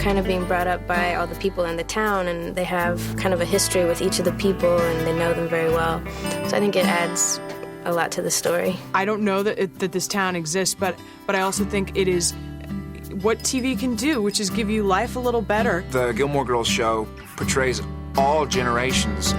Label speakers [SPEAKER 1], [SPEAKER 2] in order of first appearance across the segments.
[SPEAKER 1] kind of being brought up by all the people in the town, and they have kind of a history with each of the people, and they know them very well. So I think it adds a lot to the story.
[SPEAKER 2] I don't know that this town exists, but I also think it is what TV can do, which is give you life a little better.
[SPEAKER 3] The Gilmore Girls show portrays all generations.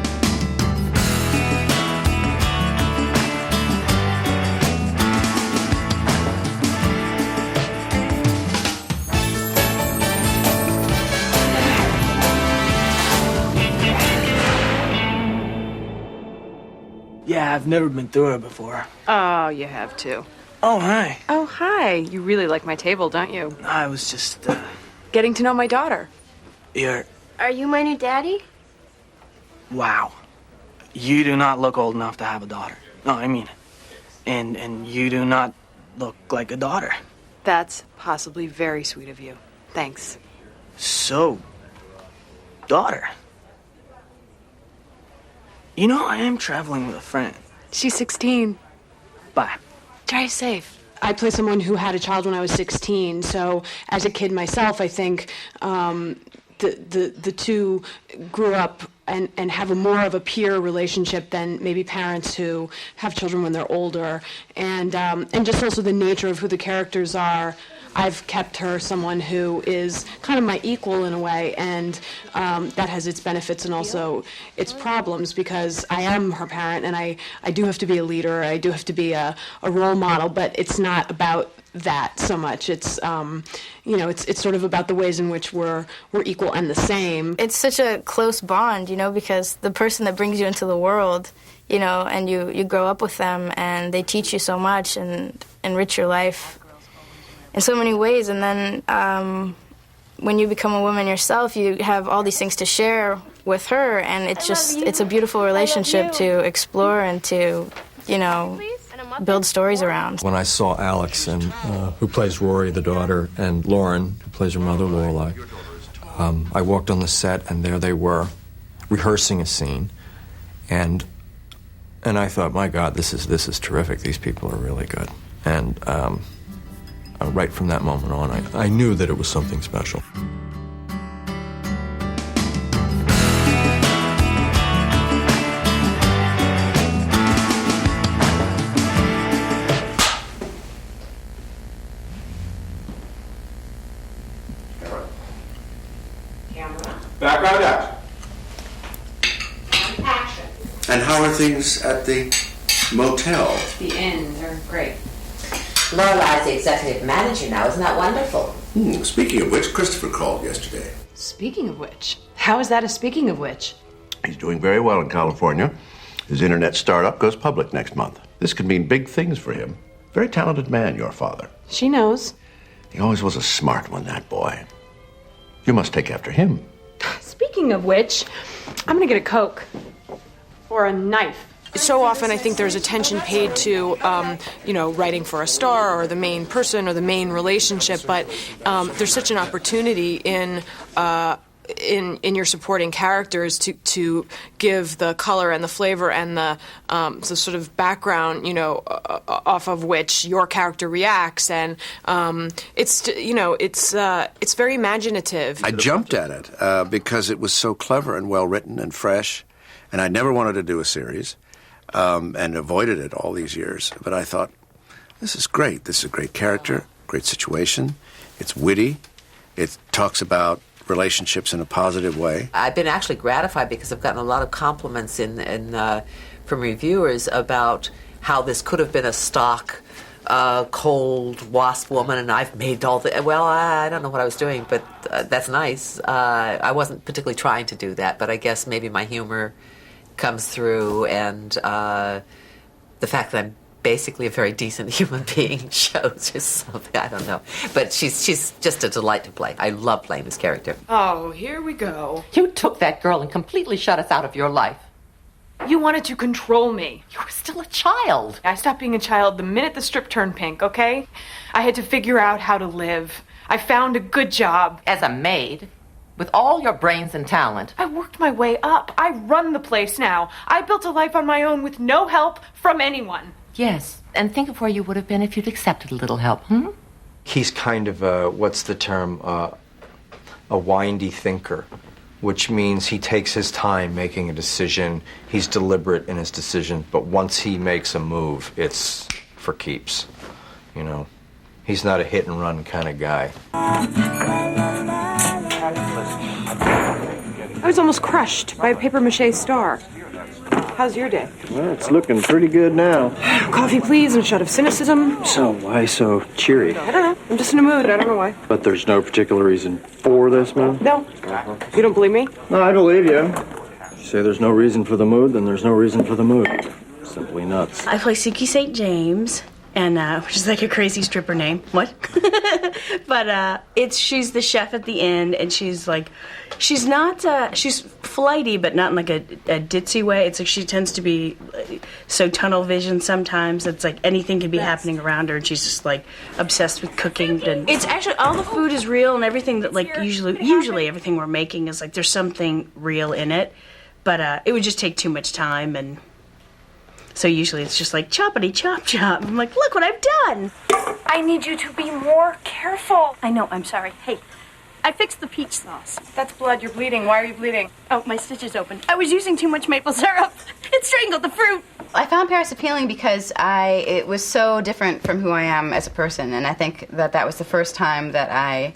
[SPEAKER 4] Yeah, I've never been through it before.
[SPEAKER 2] Oh, you have to.
[SPEAKER 4] Oh, hi.
[SPEAKER 2] Oh, hi. You really like my table, don't you?
[SPEAKER 4] I was just,
[SPEAKER 2] Getting to know my daughter.
[SPEAKER 1] Are you my new daddy?
[SPEAKER 4] Wow. You do not look old enough to have a daughter. No, I mean it. And you do not look like a daughter.
[SPEAKER 2] That's possibly very sweet of you. Thanks.
[SPEAKER 4] So, daughter. You know, I am traveling with a friend.
[SPEAKER 2] She's 16.
[SPEAKER 4] Bye.
[SPEAKER 2] Drive safe. I play someone who had a child when I was 16, so as a kid myself, I think the two grew up and have more of a peer relationship than maybe parents who have children when they're older, and just also the nature of who the characters are. I've kept her someone who is kind of my equal in a way, and that has its benefits and also its problems, because I am her parent, and I do have to be a leader, I do have to be a role model, but it's not about that so much. It's it's sort of about the ways in which we're equal and the same.
[SPEAKER 1] It's such a close bond, because the person that brings you into the world, and you grow up with them, and they teach you so much and enrich your life in so many ways, and then when you become a woman yourself, you have all these things to share with her, and it's a beautiful relationship to explore and to, build stories around.
[SPEAKER 5] When I saw Alex, and who plays Rory, the daughter, and Lauren, who plays her mother, Lorelai, I walked on the set, and there they were, rehearsing a scene, and I thought, my God, this is terrific. These people are really good, and right from that moment on, I knew that it was something special.
[SPEAKER 6] Background action. Action. And how are things at the motel?
[SPEAKER 7] The inn, they're great. Lorelai's the executive manager now. Isn't that wonderful?
[SPEAKER 6] Speaking of which, Christopher called yesterday.
[SPEAKER 2] Speaking of which? How is that a speaking of which?
[SPEAKER 8] He's doing very well in California. His internet startup goes public next month. This could mean big things for him. Very talented man, your father.
[SPEAKER 2] She knows.
[SPEAKER 8] He always was a smart one, that boy. You must take after him.
[SPEAKER 2] Speaking of which, I'm gonna get a Coke. Or a knife. So often I think there's attention paid to, writing for a star or the main person or the main relationship, but there's such an opportunity in your supporting characters to give the color and the flavor and the sort of background, off of which your character reacts, and it's very imaginative.
[SPEAKER 6] I jumped at it because it was so clever and well written and fresh, and I never wanted to do a series. And avoided it all these years. But I thought, this is great. This is a great character, great situation. It's witty. It talks about relationships in a positive way.
[SPEAKER 7] I've been actually gratified because I've gotten a lot of compliments from reviewers about how this could have been a stock, cold wasp woman, and I've made all the... Well, I don't know what I was doing, but that's nice. I wasn't particularly trying to do that, but I guess maybe my humor comes through, and the fact that I'm basically a very decent human being shows or something. I don't know. But she's just a delight to play. I love playing this character.
[SPEAKER 2] Oh, here we go.
[SPEAKER 9] You took that girl and completely shut us out of your life.
[SPEAKER 2] You wanted to control me.
[SPEAKER 9] You were still a child.
[SPEAKER 2] I stopped being a child the minute the strip turned pink, okay? I had to figure out how to live. I found a good job.
[SPEAKER 9] As a maid, with all your brains and talent.
[SPEAKER 2] I worked my way up. I run the place now. I built a life on my own with no help from anyone.
[SPEAKER 9] Yes, and think of where you would have been if you'd accepted a little help,
[SPEAKER 5] He's kind of, what's the term, a windy thinker, which means he takes his time making a decision. He's deliberate in his decision, but once he makes a move, it's for keeps. You know, he's not a hit and run kind of guy.
[SPEAKER 2] I was almost crushed by a papier-mâché star. How's your day?
[SPEAKER 10] Well, it's looking pretty good now.
[SPEAKER 2] Coffee, please, and a shot of cynicism.
[SPEAKER 10] So, why so cheery?
[SPEAKER 2] I don't know. I'm just in a mood. I don't know why.
[SPEAKER 10] But there's no particular reason for this mood?
[SPEAKER 2] No. You don't believe me?
[SPEAKER 10] No, I believe you. If you say there's no reason for the mood, then there's no reason for the mood. Simply nuts.
[SPEAKER 11] I play Suki St. James, and which is like a crazy stripper name. What? But she's the chef at the end, and she's like, she's flighty, but not in like a ditzy way. It's like she tends to be so tunnel vision sometimes. It's like anything can be happening around her, and she's just like obsessed with cooking. And it's actually all the food is real, and everything that like usually everything we're making is like there's something real in it, but it would just take too much time, and so usually it's just like choppity chop chop. I'm like, look what I've done.
[SPEAKER 12] I need you to be more careful.
[SPEAKER 11] I know, I'm sorry. Hey,
[SPEAKER 12] I fixed the peach sauce.
[SPEAKER 11] that's blood. You're bleeding. Why are you bleeding?
[SPEAKER 12] Oh, my stitch is open. I was using too much maple syrup. It strangled the fruit.
[SPEAKER 13] I found Paris appealing because it was so different from who I am as a person, and I think that was the first time that I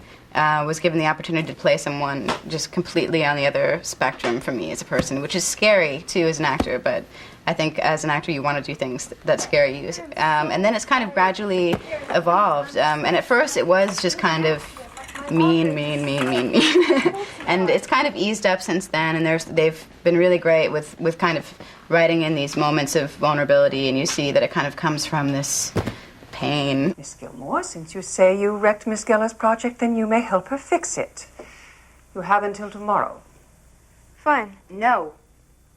[SPEAKER 13] was given the opportunity to play someone just completely on the other spectrum from me as a person, which is scary too as an actor, but I think as an actor you want to do things that scare you. And then it's kind of gradually evolved, and at first it was just kind of mean. And it's kind of eased up since then, and they've been really great with kind of writing in these moments of vulnerability, and you see that it kind of comes from this pain.
[SPEAKER 14] Miss Gilmore, since you say you wrecked Miss Geller's project, then you may help her fix it. You have until tomorrow.
[SPEAKER 1] Fine.
[SPEAKER 13] No.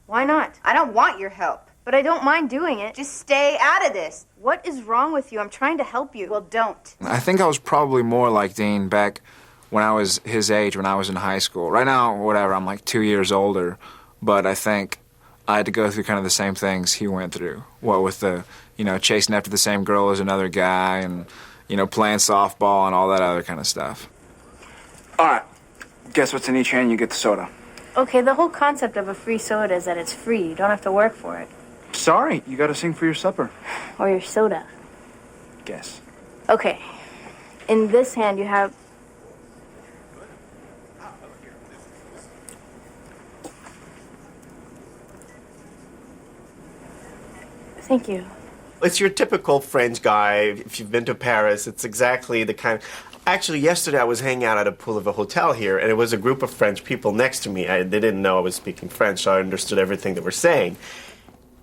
[SPEAKER 1] Why not?
[SPEAKER 13] I don't want your help.
[SPEAKER 1] But I don't mind doing it.
[SPEAKER 13] Just stay out of this.
[SPEAKER 1] What is wrong with you? I'm trying to help you.
[SPEAKER 13] Well, don't.
[SPEAKER 3] I think I was probably more like Dean back when I was his age, when I was in high school. Right now, whatever, I'm like 2 years older, but I think I had to go through kind of the same things he went through. What with the, chasing after the same girl as another guy and, playing softball and all that other kind of stuff.
[SPEAKER 4] All right. Guess what's in each hand? You get the soda.
[SPEAKER 1] Okay, the whole concept of a free soda is that it's free. You don't have to work for it.
[SPEAKER 4] Sorry, you got to sing for your supper.
[SPEAKER 1] Or your soda.
[SPEAKER 4] Guess.
[SPEAKER 1] Okay. In this hand you have... Thank you.
[SPEAKER 15] It's your typical French guy. If you've been to Paris, it's exactly the kind... Actually, yesterday I was hanging out at a pool of a hotel here, and it was a group of French people next to me. They didn't know I was speaking French, so I understood everything they were saying.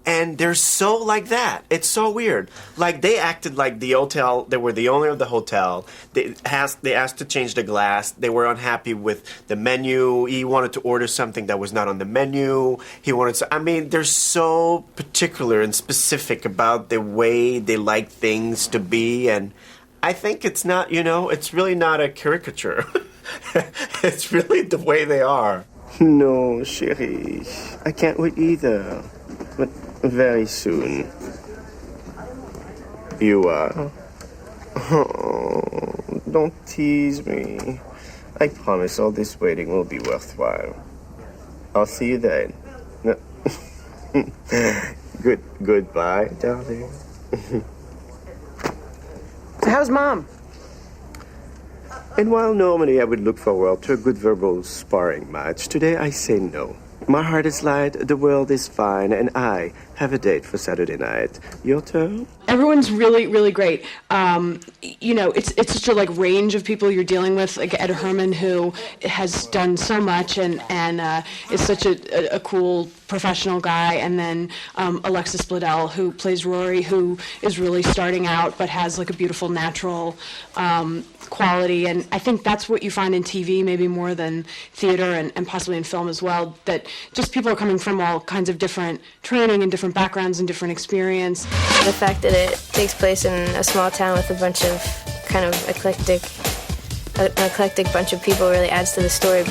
[SPEAKER 15] And they're so like that. It's so weird. Like, they acted like the hotel, they were the owner of the hotel. They asked to change the glass. They were unhappy with the menu. He wanted to order something that was not on the menu. They're so particular and specific about the way they like things to be, and I think it's not, it's really not a caricature. It's really the way they are.
[SPEAKER 10] No, chérie. I can't wait either. But very soon. You are? Oh, don't tease me. I promise all this waiting will be worthwhile. I'll see you then. No. Goodbye, darling.
[SPEAKER 2] So how's Mom?
[SPEAKER 10] And while normally I would look forward to a good verbal sparring match, today I say no. My heart is light, the world is fine, and I have a date for Saturday night. Your turn?
[SPEAKER 2] Everyone's really, really great. It's such a range of people you're dealing with. Like Ed Herman, who has done so much and is such a cool professional guy, and then Alexis Bledel, who plays Rory, who is really starting out but has a beautiful natural quality. And I think that's what you find in TV, maybe more than theater and possibly in film as well. That just people are coming from all kinds of different training and different backgrounds and different experience.
[SPEAKER 1] The fact that it takes place in a small town with a bunch of kind of eclectic bunch of people really adds to the story.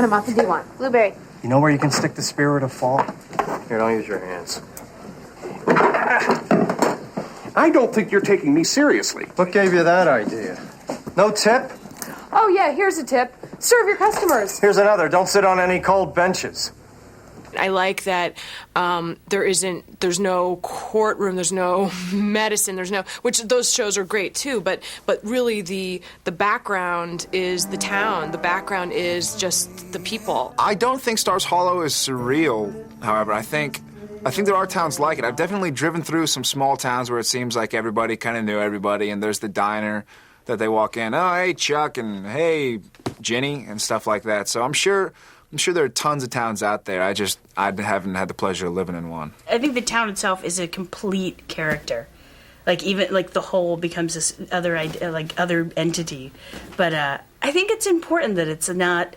[SPEAKER 16] kind of muffin do you want? Blueberry.
[SPEAKER 17] You know where you can stick the spirit of fall? Here, don't use your hands.
[SPEAKER 18] I don't think you're taking me seriously.
[SPEAKER 17] What gave you that idea? No tip?
[SPEAKER 16] Oh, yeah, here's a tip. Serve your customers.
[SPEAKER 17] Here's another. Don't sit on any cold benches.
[SPEAKER 2] I like that there's no courtroom, there's no medicine, which those shows are great too, but really the background is the town, the background is just the people.
[SPEAKER 3] I don't think Stars Hollow is surreal, however. I think there are towns like it. I've definitely driven through some small towns where it seems like everybody kind of knew everybody, and there's the diner that they walk in, oh, hey, Chuck, and hey, Jenny, and stuff like that. So I'm sure there are tons of towns out there. I haven't had the pleasure of living in one.
[SPEAKER 11] I think the town itself is a complete character. Even the whole becomes this other idea, other entity. But I think it's important that it's not.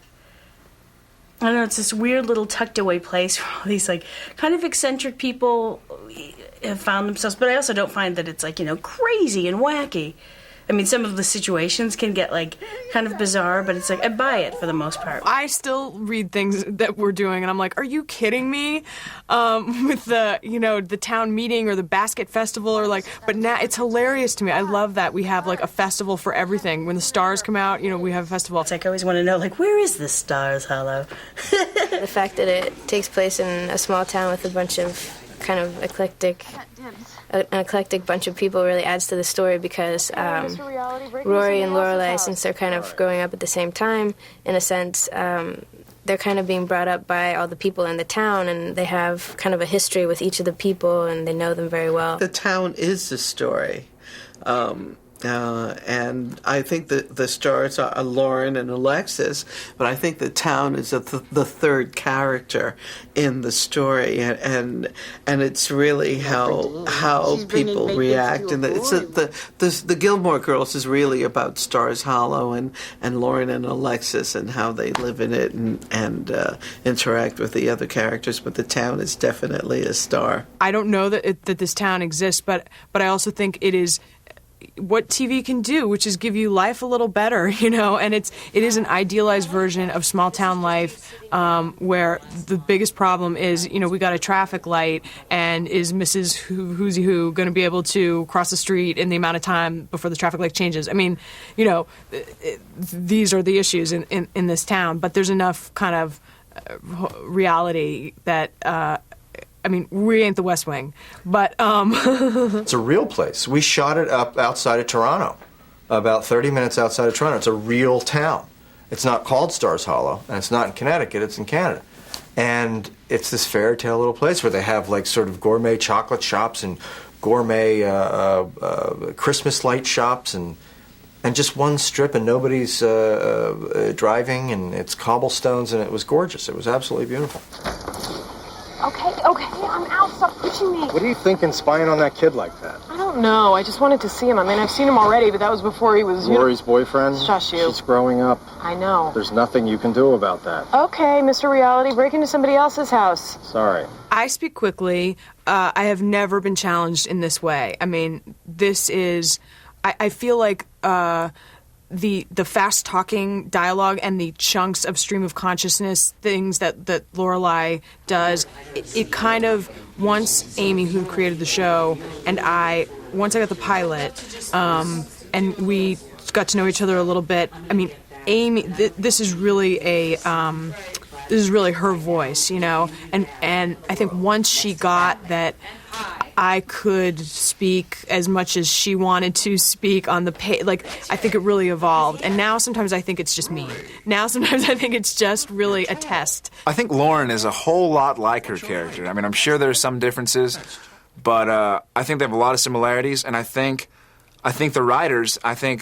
[SPEAKER 11] I don't know. It's this weird little tucked away place where all these kind of eccentric people have found themselves. But I also don't find that it's crazy and wacky. I mean, some of the situations can get kind of bizarre, but it's I buy it for the most part.
[SPEAKER 2] I still read things that we're doing, and I'm like, are you kidding me? With the town meeting or the basket festival but now it's hilarious to me. I love that we have a festival for everything. When the stars come out, we have a festival.
[SPEAKER 11] It's I always want to know where is this Stars Hollow?
[SPEAKER 1] The fact that it takes place in a small town with a bunch of kind of an eclectic bunch of people really adds to the story because Rory and Lorelai, since they're kind of growing up at the same time, in a sense, they're kind of being brought up by all the people in the town, and they have kind of a history with each of the people, and they know them very well.
[SPEAKER 7] The town is the story. And I think that the stars are Lauren and Alexis, but I think the town is the third character in the story, and it's really how people react. And the Gilmore Girls is really about Stars Hollow and Lauren and Alexis and how they live in it and interact with the other characters. But the town is definitely a star.
[SPEAKER 2] I don't know that this town exists, but I also think it is what TV can do, which is give you life a little better, and it is an idealized version of small town life, where the biggest problem is, we got a traffic light, and is Mrs. Who's Who going to be able to cross the street in the amount of time before the traffic light changes? I mean, these are the issues in this town, but there's enough kind of reality that we ain't the West Wing, but
[SPEAKER 5] It's a real place. We shot it up outside of Toronto, about 30 minutes outside of Toronto. It's a real town. It's not called Stars Hollow, and it's not in Connecticut, it's in Canada. And it's this fairy tale little place where they have sort of gourmet chocolate shops and gourmet Christmas light shops and just one strip, and nobody's driving, and it's cobblestones, and it was gorgeous. It was absolutely beautiful.
[SPEAKER 16] Okay, I'm out. Stop pushing me.
[SPEAKER 17] What are you thinking spying on that kid like that?
[SPEAKER 16] I don't know. I just wanted to see him. I mean, I've seen him already, but that was before he was...
[SPEAKER 17] Rory's boyfriend?
[SPEAKER 16] Shush you.
[SPEAKER 17] She's growing up.
[SPEAKER 16] I know.
[SPEAKER 17] There's nothing you can do about that.
[SPEAKER 16] Okay, Mr. Reality, break into somebody else's house.
[SPEAKER 17] Sorry.
[SPEAKER 2] I speak quickly. I have never been challenged in this way. I mean, this is... I feel like... The fast-talking dialogue and the chunks of stream of consciousness things that Lorelai does, it kind of, once Amy, who created the show, and once I got the pilot, and we got to know each other a little bit, I mean, Amy, this is really her voice, and I think once she got that I could speak as much as she wanted to speak on the page. I think it really evolved. And now sometimes I think it's just me. Now sometimes I think it's just really a test.
[SPEAKER 3] I think Lauren is a whole lot like her character. I mean, I'm sure there's some differences, but I think they have a lot of similarities. And I think the writers,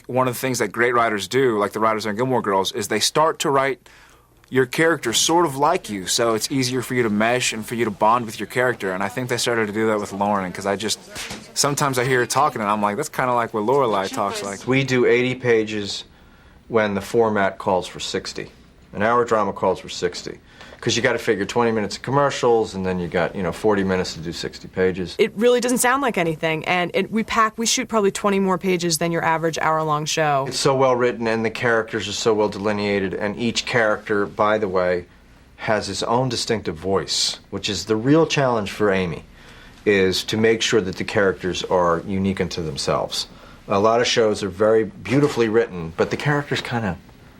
[SPEAKER 3] one of the things that great writers do, like the writers on Gilmore Girls, is they start to write your character sort of like you, so it's easier for you to mesh and for you to bond with your character. And I think they started to do that with Lauren, because sometimes I hear her talking and I'm like, that's kind of like what Lorelai talks like.
[SPEAKER 5] We do 80 pages when the format calls for 60. An hour drama calls for 60. Because you got to figure 20 minutes of commercials, and then you got 40 minutes to do 60 pages.
[SPEAKER 2] It really doesn't sound like anything, and we shoot probably 20 more pages than your average hour-long show.
[SPEAKER 5] It's so well written, and the characters are so well delineated, and each character, by the way, has his own distinctive voice, which is the real challenge for Amy, is to make sure that the characters are unique unto themselves. A lot of shows are very beautifully written, but the characters kind of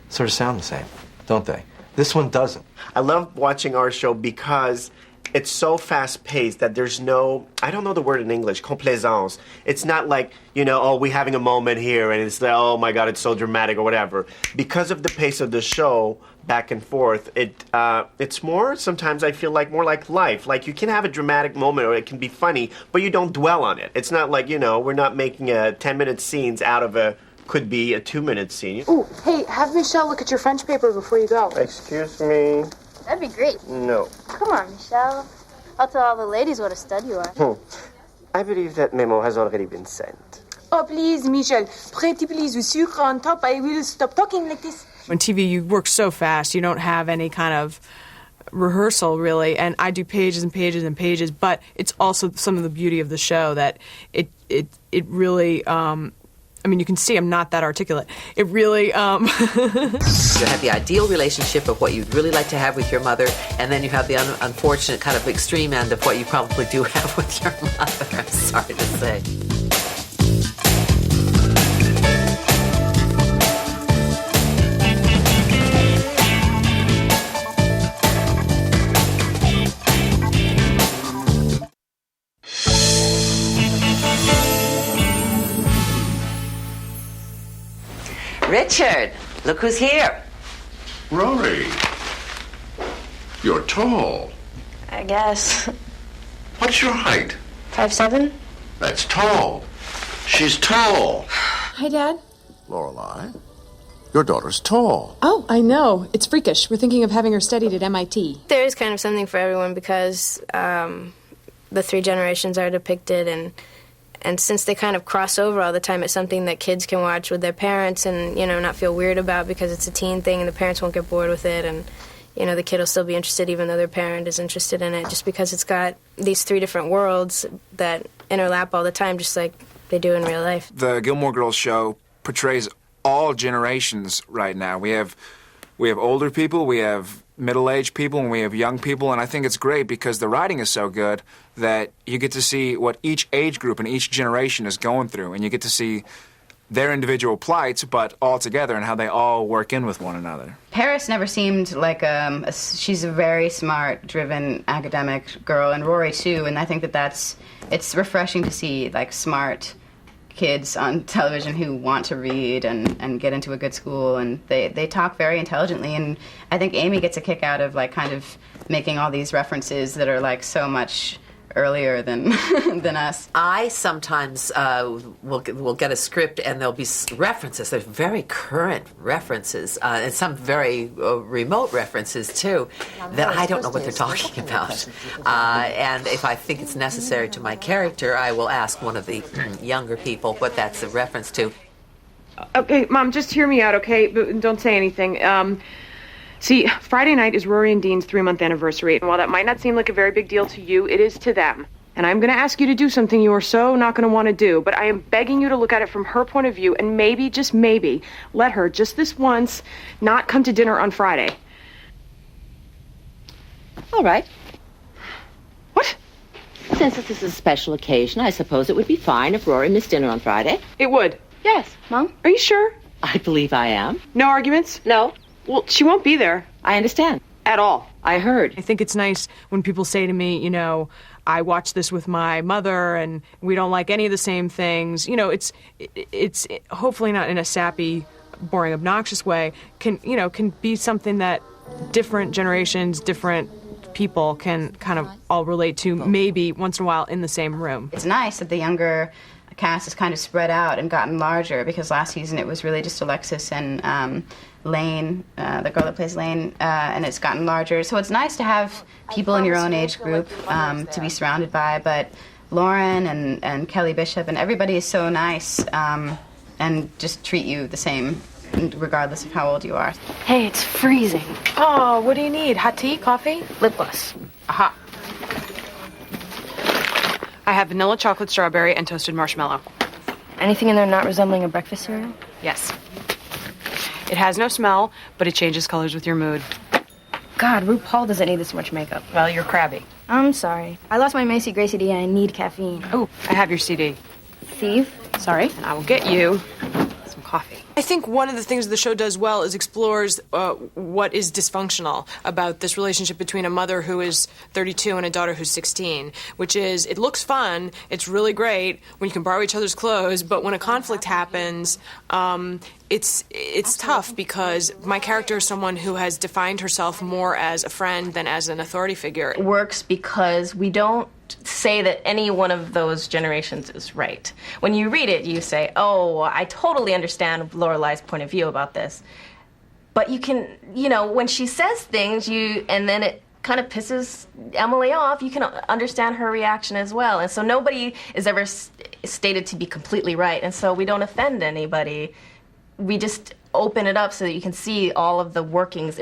[SPEAKER 5] sort of sound the same, don't they? This one doesn't.
[SPEAKER 15] I love watching our show because it's so fast-paced that there's no, I don't know the word in English, complaisance. It's not like, oh, we're having a moment here, and it's like, oh my God, it's so dramatic or whatever. Because of the pace of the show, back and forth, it's more, sometimes I feel like, more like life. Like, you can have a dramatic moment, or it can be funny, but you don't dwell on it. It's not like, we're not making a 10-minute scenes out of could be a 2-minute scene.
[SPEAKER 16] Ooh, hey, have Michelle look at your French paper before you go.
[SPEAKER 10] Excuse me?
[SPEAKER 12] That'd be great.
[SPEAKER 10] No.
[SPEAKER 12] Come on, Michelle. I'll tell all the ladies what a stud you are.
[SPEAKER 10] I believe that memo has already been sent.
[SPEAKER 16] Oh, please, Michelle. Pretty please, with sucre on top. I will stop talking like this.
[SPEAKER 2] On TV, you work so fast, you don't have any kind of rehearsal, really, and I do pages and pages and pages, but it's also some of the beauty of the show that it really... you can see I'm not that articulate. It really,
[SPEAKER 7] You have the ideal relationship of what you'd really like to have with your mother, and then you have the unfortunate kind of extreme end of what you probably do have with your mother, I'm sorry to say. Richard, look who's here.
[SPEAKER 8] Rory, you're tall.
[SPEAKER 1] I guess.
[SPEAKER 8] What's your height?
[SPEAKER 1] 5'7".
[SPEAKER 8] That's tall. She's tall.
[SPEAKER 16] Hi, Dad.
[SPEAKER 8] Lorelai, your daughter's tall.
[SPEAKER 16] Oh, I know. It's freakish. We're thinking of having her studied at MIT.
[SPEAKER 1] There is kind of something for everyone because the three generations are depicted, and since they kind of cross over all the time, it's something that kids can watch with their parents and, not feel weird about because it's a teen thing and the parents won't get bored with it, and, the kid will still be interested even though their parent is interested in it, just because it's got these three different worlds that interlap all the time, just like they do in real life.
[SPEAKER 3] The Gilmore Girls show portrays all generations right now. We have older people, we have middle-aged people, and we have young people, and I think it's great because the writing is so good that you get to see what each age group and each generation is going through, and you get to see their individual plights, but all together, and how they all work in with one another.
[SPEAKER 13] Paris never seemed like she's a very smart, driven, academic girl, and Rory too, and I think it's refreshing to see, smart kids on television who want to read and get into a good school, and they talk very intelligently, and I think Amy gets a kick out of kind of making all these references that are so much earlier than than us.
[SPEAKER 7] I sometimes will get a script and there'll be references. There's very current references and some very remote references too that I don't know what they're talking about. And if I think it's necessary to my character, I will ask one of the younger people what that's a reference to.
[SPEAKER 16] Okay, Mom, just hear me out, okay? But don't say anything. See, Friday night is Rory and Dean's 3-month anniversary, and while that might not seem like a very big deal to you, it is to them. And I'm going to ask you to do something you are so not going to want to do, but I am begging you to look at it from her point of view, and maybe, just maybe, let her, just this once, not come to dinner on Friday.
[SPEAKER 19] All right.
[SPEAKER 16] What?
[SPEAKER 19] Since this is a special occasion, I suppose it would be fine if Rory missed dinner on Friday.
[SPEAKER 16] It would.
[SPEAKER 19] Yes. Mom?
[SPEAKER 16] Are you sure?
[SPEAKER 19] I believe I am.
[SPEAKER 16] No arguments?
[SPEAKER 19] No.
[SPEAKER 16] Well, she won't be there.
[SPEAKER 19] I understand.
[SPEAKER 16] At all.
[SPEAKER 19] I heard.
[SPEAKER 2] I think it's nice when people say to me, I watched this with my mother and we don't like any of the same things. It's hopefully not in a sappy, boring, obnoxious way, can be something that different generations, different people can kind of all relate to maybe once in a while in the same room.
[SPEAKER 13] It's nice that the younger cast has kind of spread out and gotten larger, because last season it was really just Alexis and Lane, the girl that plays Lane, and it's gotten larger. So it's nice to have people in your own age group to be surrounded by, but Lauren and Kelly Bishop and everybody is so nice and just treat you the same regardless of how old you are.
[SPEAKER 12] Hey, it's freezing.
[SPEAKER 16] Oh, what do you need? Hot tea, coffee?
[SPEAKER 12] Lip gloss.
[SPEAKER 16] Aha. I have vanilla chocolate strawberry and toasted marshmallow.
[SPEAKER 12] Anything in there not resembling a breakfast cereal?
[SPEAKER 16] Yes. It has no smell, but it changes colors with your mood.
[SPEAKER 12] God, RuPaul doesn't need this much makeup.
[SPEAKER 16] Well, you're crabby.
[SPEAKER 1] I'm sorry. I lost my Macy Gray CD and I need caffeine.
[SPEAKER 16] Oh, I have your CD.
[SPEAKER 12] Thief?
[SPEAKER 16] Sorry. And I will get you some coffee.
[SPEAKER 2] I think one of the things the show does well is explores what is dysfunctional about this relationship between a mother who is 32 and a daughter who's 16, which is, it looks fun, it's really great when you can borrow each other's clothes, but when a conflict happens, it's tough because my character is someone who has defined herself more as a friend than as an authority figure.
[SPEAKER 20] It works because we don't say that any one of those generations is right. When you read it, you say, oh, I totally understand Lorelai's point of view about this. But you can, when she says things, and then it kind of pisses Emily off, you can understand her reaction as well. And so nobody is ever stated to be completely right, and so we don't offend anybody. We just open it up so that you can see all of the workings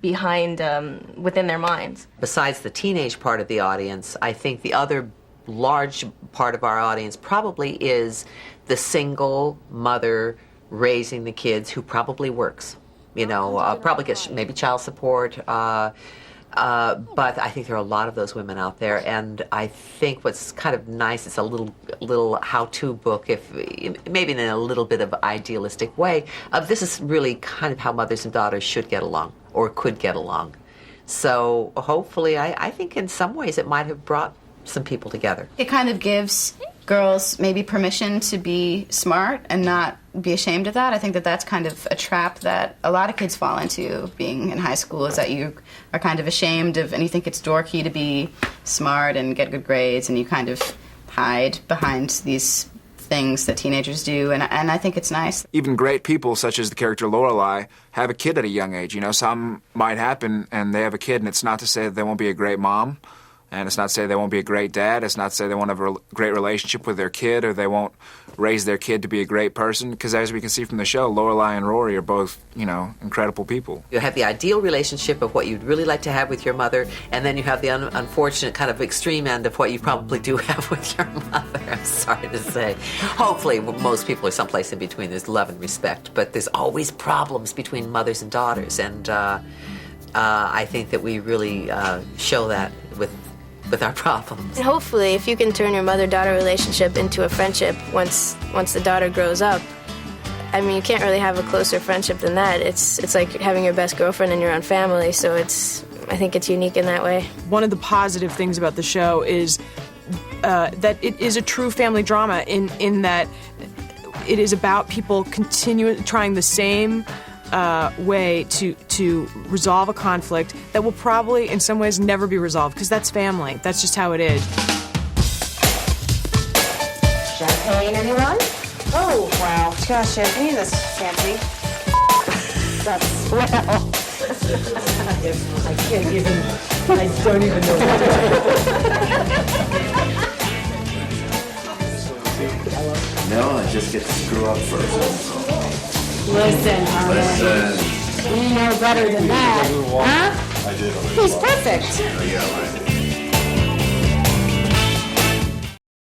[SPEAKER 20] behind within their minds.
[SPEAKER 7] Besides the teenage part of the audience, I think the other large part of our audience probably is the single mother raising the kids who probably works. Probably gets maybe child support, but I think there are a lot of those women out there, and I think what's kind of nice, it's a little how-to book, if maybe in a little bit of idealistic way, this is really kind of how mothers and daughters should get along, or could get along. So hopefully, I think in some ways it might have brought some people together.
[SPEAKER 13] It kind of gives girls maybe permission to be smart and not be ashamed of that. I think that that's kind of a trap that a lot of kids fall into being in high school, is that you are kind of ashamed of, and you think it's dorky to be smart and get good grades, and you kind of hide behind these things that teenagers do, and I think it's nice.
[SPEAKER 3] Even great people, such as the character Lorelai, have a kid at a young age. Some might happen and they have a kid, and it's not to say that they won't be a great mom, and it's not to say they won't be a great dad. It's not to say they won't have a great relationship with their kid, or they won't raise their kid to be a great person, because as we can see from the show, Lorelai and Rory are both, incredible people.
[SPEAKER 7] You have the ideal relationship of what you'd really like to have with your mother, and then you have the unfortunate kind of extreme end of what you probably do have with your mother, I'm sorry to say. Hopefully, most people are someplace in between. There's love and respect, but there's always problems between mothers and daughters, and I think that we really show that with our problems.
[SPEAKER 1] And hopefully, if you can turn your mother-daughter relationship into a friendship once the daughter grows up, you can't really have a closer friendship than that. It's like having your best girlfriend in your own family, so I think it's unique in that way.
[SPEAKER 2] One of the positive things about the show is that it is a true family drama in that it is about people trying the same way to resolve a conflict that will probably, in some ways, never be resolved, because that's family. That's just how it is.
[SPEAKER 21] Champagne, anyone? Oh, wow. Gosh, champagne is fancy. That's, well. I can't even, I don't even know what to do.
[SPEAKER 22] No, I just get to screw up first.
[SPEAKER 21] Listen, honey. You know better than that. Huh?
[SPEAKER 22] I did.
[SPEAKER 21] He's perfect.
[SPEAKER 22] Yeah, right.